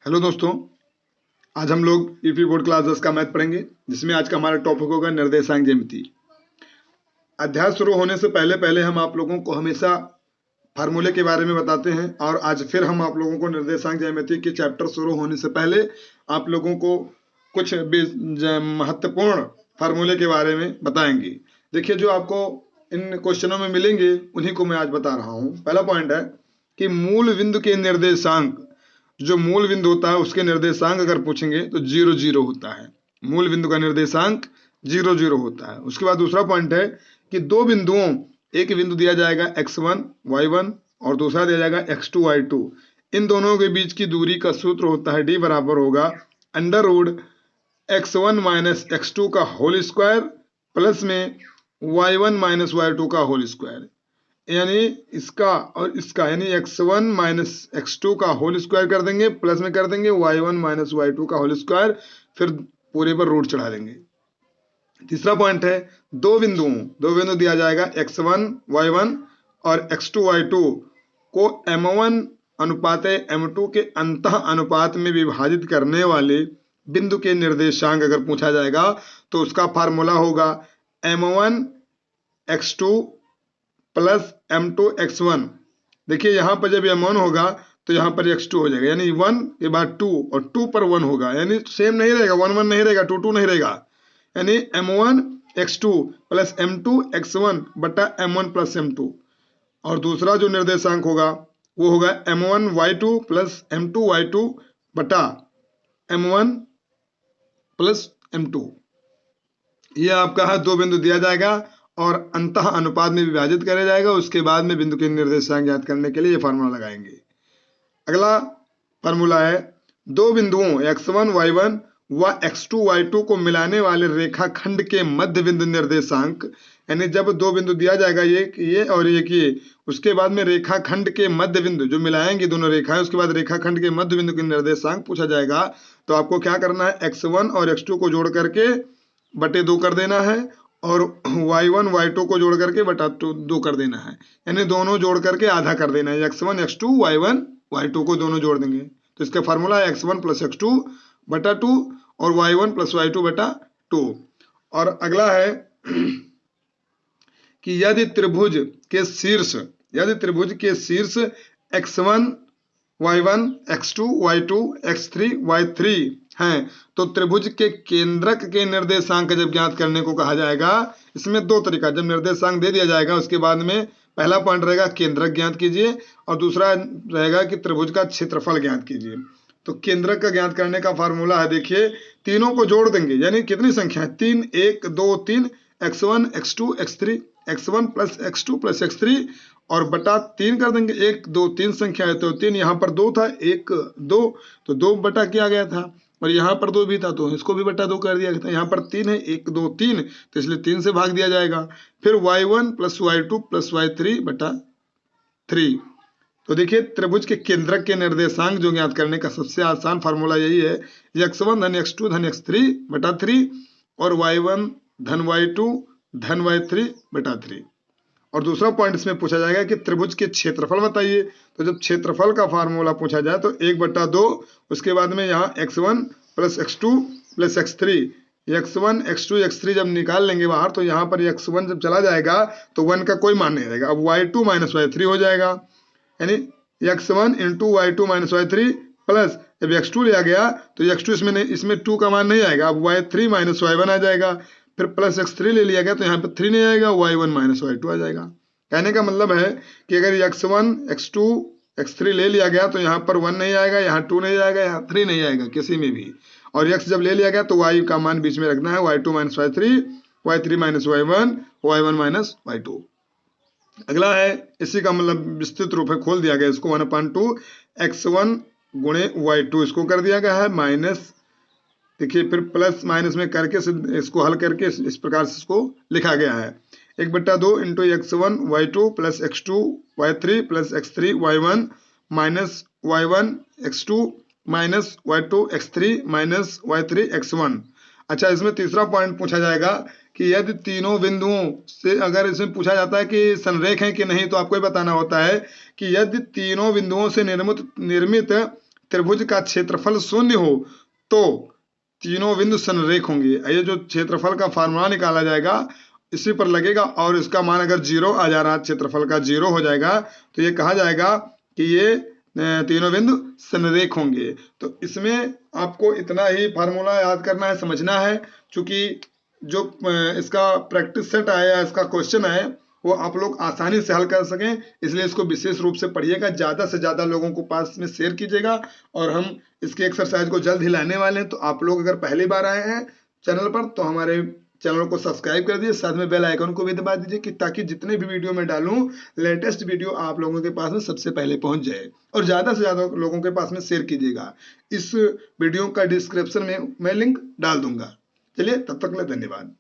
Hello दोस्तों, आज हम लोग यूपी बोर्ड क्लास 10 का मैथ पढ़ेंगे, जिसमें आज का हमारा टॉपिक होगा निर्देशांक ज्यामिति। अध्याय शुरू होने से पहले पहले हम आप लोगों को हमेशा फार्मूले के बारे में बताते हैं, और आज फिर हम आप लोगों को निर्देशांक ज्यामिति के चैप्टर शुरू होने से पहले आप लोगों को कुछ महत्वपूर्ण फार्मूले के बारे में बताएंगे। देखिए, जो आपको इन क्वेश्चनों में मिलेंगे उन्हीं को मैं आज बता रहा हूँ। पहला पॉइंट है कि मूल बिंदु के निर्देशांक, जो मूल बिंदु होता है उसके निर्देशांक अगर पूछेंगे तो 0 0 होता है। मूल बिंदु का निर्देशांक 0 0 होता है। उसके बाद दूसरा पॉइंट है कि दो बिंदुओं, एक बिंदु दिया जाएगा x1 y1 और दूसरा दिया जाएगा x2 y2। इन दोनों के बीच की दूरी का सूत्र होता है d बराबर होगा under root x1 minus x2 का होल स्क्वायर प्लस में y1 माइनस y2 का होल स्क्वायर, यानी इसका और इसका, यानी x1 माइनस x2 का होल स्क्वायर कर देंगे, प्लस में कर देंगे y1 माइनस y2 का होल स्क्वायर, फिर पूरे पर रूट चढ़ा देंगे। तीसरा पॉइंट है दो बिंदु दिया जाएगा x1 y1 और x2 y2 को m1 अनुपात m2 के अंतः अनुपात में विभाजित करने वाले बिंदु के निर्देशांक अगर पूछा जाएगा तो उसका फार्मूला होगा m1 x2 plus m2 x1। देखिए, यहां पर जब m1 होगा तो यहां पर x2 हो जाएगा, यानी 1 के बाद 2 और 2 पर 1 होगा, यानी सेम नहीं रहेगा, 1 1 नहीं रहेगा, 2 2 नहीं रहेगा, यानी m1 x2 plus m2 x1 बटा m1 प्लस m2। और दूसरा जो निर्देशांक होगा वो होगा m1 y2 plus m2 y2 बटा m1 प्लस m2। ये आपका है, दो बिंदु दिया जाएगा और अंतः अनुपात में विभाजित किया जाएगा। उसके बाद में बिंदु के निर्देशांक ज्ञात करने के लिए ये फार्मूला लगाएंगे। अगला फार्मूला है दो बिंदुओं x1 y1 व x2 y2 को मिलाने वाले रेखाखंड के मध्य बिंदु निर्देशांक, यानी जब दो बिंदु दिया जाएगा, ये और ये, उसके बाद में रेखाखंड के मध्य बिंदु जो मिलाएंगे दोनों रेखाएं, उसके बाद रेखाखंड के मध्य बिंदु के निर्देशांक पूछा जाएगा। तो आपको क्या करना है, x1 और x2 को जोड़ करके बटे 2 कर देना है और y1 y2 को जोड़ करके बटा 2 कर देना है, यानी दोनों जोड़ करके आधा कर देना है। x1 x2 y1 y2 को दोनों जोड़ देंगे तो इसका फार्मूला है x1 प्लस x2 बटा 2 और y1 प्लस y2 बटा 2। और अगला है कि यदि त्रिभुज के शीर्ष x1 y1 x2 y2 x3 y3 हैं तो त्रिभुज के केंद्रक के निर्देशांक जब ज्ञात करने को कहा जाएगा, इसमें दो तरीका, जब निर्देशांक दे दिया जाएगा उसके बाद में पहला पॉइंट रहेगा केंद्रक ज्ञात कीजिए और दूसरा रहेगा कि त्रिभुज का क्षेत्रफल ज्ञात कीजिए। तो केंद्रक का ज्ञात करने का फार्मूला है, देखिए तीनों को जोड़ देंगे, यानी कितनी संख्या है, 3 1 2 3 x1 x2 x3 x1 plus x2 plus x3 और बटा 3 कर देंगे। 1 2 3 संख्या है तो 3, यहाँ पर 2 था, 1 2 तो 2 बटा किया गया था, और यहाँ पर 2 भी था तो इसको भी बटा 2 कर दिया गया था। यहाँ पर 3 है, 1 2 3, तो इसलिए 3 से भाग दिया जाएगा। फिर y1 plus y2 plus y3 बटा 3। तो देखिए, त्रिभुज के केंद्रक के निर्देशांक जो ज्ञात करने का सबसे आसान फार्मूला यही है, x1 धन x2 धन x3 बटा 3 और y1 धन y2 धन y3 बटा 3। और दूसरा पॉइंट इसमें पूछा जाएगा कि त्रिभुज के क्षेत्रफल बताइए। तो जब क्षेत्रफल का फार्मूला पूछा जाए तो 1/2, उसके बाद में यहाँ x1 plus x2 plus x3, x1 x2 x3 जब निकाल लेंगे बाहर तो यहाँ पर x1 जब चला जाएगा तो 1 का कोई मान नहीं रहेगा, अब y2 माइनस y3 हो जाएगा, यानी x1 into y2 minus y3 plus जब x2 लिया गया तो x2 इसमें 2 का मान नहीं आएगा, अब y3 माइनस y1 आ जाएगा, फिर प्लस x3 ले लिया गया तो यहाँ पर 3 नहीं आएगा, y1 माइनस y2 आ जाएगा। कहने का मतलब है कि अगर x1 x2 x3 ले लिया गया तो यहाँ पर 1 नहीं आएगा, यहाँ 2 नहीं आएगा, यहाँ 3 नहीं आएगा किसी में भी, और x जब ले लिया गया तो y का मान बीच में रखना है, y2 minus y3 y3 minus y1 y1 minus y2। अगला है, इसी का मतलब विस्तृत रूप है, खोल दिया गया इसको, 1/2 x1 गुणे y2 इसको कर दिया गया है माइनस, देखिए फिर प्लस माइनस में करके इसको हल करके इस प्रकार से इसको लिखा गया है, 1/2 into x1 y2 plus x2 y3 plus x3 y1 minus y1 x2 minus y2 x3 minus y3 x1। अच्छा, इसमें तीसरा पॉइंट पूछा जाएगा कि यदि तीनों बिंदुओं से, अगर इसमें पूछा जाता है कि संरेख है कि नहीं, तो आपको ये बताना होता है कि यदि तीनों बिंदुओं से निर्मित त्रिभुज का क्षेत्रफल शून्य हो तो तीनों बिंदु समरेख होंगे। ये जो क्षेत्रफल का फार्मूला निकाला जाएगा इसी पर लगेगा, और इसका मान अगर 0 आ जा रहा, क्षेत्रफल का 0 हो जाएगा, तो ये कहा जाएगा कि ये तीनों बिंदु समरेख होंगे। तो इसमें आपको इतना ही फार्मूला याद करना है, समझना है। चूंकि जो इसका प्रैक्टिस सेट आया, इसका क्वेश्चन है, वो आप लोग आसानी से हल कर सकें, इसलिए इसको विशेष रूप से पढ़िएगा, ज़्यादा से ज़्यादा लोगों को पास में शेयर कीजिएगा। और हम इसके एक्सरसाइज को जल्द ही लाने वाले हैं। तो आप लोग अगर पहली बार आए हैं चैनल पर तो हमारे चैनल को सब्सक्राइब कर दीजिए, साथ में बेल आइकन को भी दबा दीजिए कि ताकि जितने भी वीडियो मैं डालूं लेटेस्ट वीडियो आप लोगों के पास में सबसे पहले पहुंच जाए। और ज़्यादा से ज़्यादा लोगों के पास में शेयर कीजिएगा। इस वीडियो का डिस्क्रिप्शन में मैं लिंक डाल दूंगा। चलिए, तब तक के लिए धन्यवाद।